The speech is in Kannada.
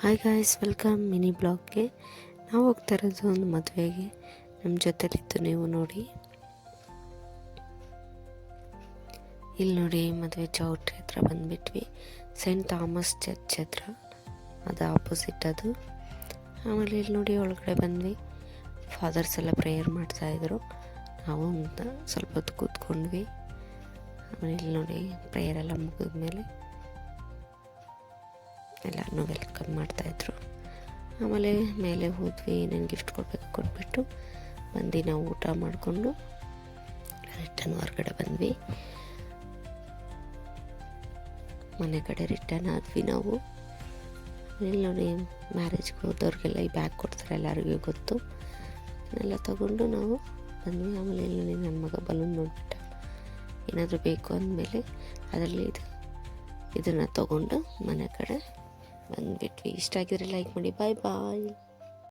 ಹಾಯ್ ಗಾಯ್ಸ್, ವೆಲ್ಕಮ್ ಮಿನಿ ಬ್ಲಾಗ್ಗೆ. ನಾವು ಹೋಗ್ತಾ ಇರೋದು ಒಂದು ಮದುವೆಗೆ. ನಮ್ಮ ಜೊತೆಲಿದ್ದು ನೀವು ನೋಡಿ. ಇಲ್ಲಿ ನೋಡಿ, ಮದುವೆ ಚೌಟ್ರಿ ಹತ್ರ ಬಂದುಬಿಟ್ವಿ. ಸೆಂಟ್ ಥಾಮಸ್ ಚರ್ಚ್ ಹತ್ರ, ಅದು ಆಪೋಸಿಟ್ ಅದು. ಆಮೇಲೆ ಇಲ್ಲಿ ನೋಡಿ ಒಳಗಡೆ ಬಂದ್ವಿ. ಫಾದರ್ಸ್ ಎಲ್ಲ ಪ್ರೇಯರ್ ಮಾಡ್ತಾಯಿದ್ರು. ನಾವು ಅಂತ ಸ್ವಲ್ಪ ಹೊತ್ತು ಕೂತ್ಕೊಂಡ್ವಿ. ಆಮೇಲೆ ಇಲ್ಲಿ ನೋಡಿ ಪ್ರೇಯರ್ ಎಲ್ಲ ಮುಗಿದ್ಮೇಲೆ ಎಲ್ಲರನ್ನೂ ವೆಲ್ಕಮ್ ಮಾಡ್ತಾಯಿದ್ರು. ಆಮೇಲೆ ಮೇಲೆ ಹೋದ್ವಿ, ನನಗೆ ಗಿಫ್ಟ್ ಕೊಟ್ಬಿಟ್ಟು ಬಂದು ನಾವು ಊಟ ಮಾಡಿಕೊಂಡು ರಿಟರ್ನ್ ಹೊರಗಡೆ ಬಂದ್ವಿ. ಮನೆ ಕಡೆ ರಿಟರ್ನ್ ಆದ್ವಿ ನಾವು. ಇಲ್ಲಿ ನೋಡಿ, ಮ್ಯಾರೇಜ್ಗೆ ಹೋದವ್ರಿಗೆಲ್ಲ ಈ ಬ್ಯಾಗ್ ಕೊಡ್ತಾರೆ, ಎಲ್ಲರಿಗೂ ಗೊತ್ತು. ಎಲ್ಲ ತಗೊಂಡು ನಾವು ಬಂದ್ವಿ. ಆಮೇಲೆ ಇಲ್ಲಿ ನನ್ನ ಮಗ ಬಲೂನ್ ನೋಡ್ಬಿಟ್ಟ, ಏನಾದರೂ ಬೇಕು ಅಂದಮೇಲೆ ಅದರಲ್ಲಿ ಇದನ್ನು ತಗೊಂಡು ಮನೆ ಕಡೆ ಬಂದುಬಿಟ್ವಿ. ಇಷ್ಟ ಆಗಿದ್ರೆ ಲೈಕ್ ಮಾಡಿ. ಬಾಯ್ ಬಾಯ್.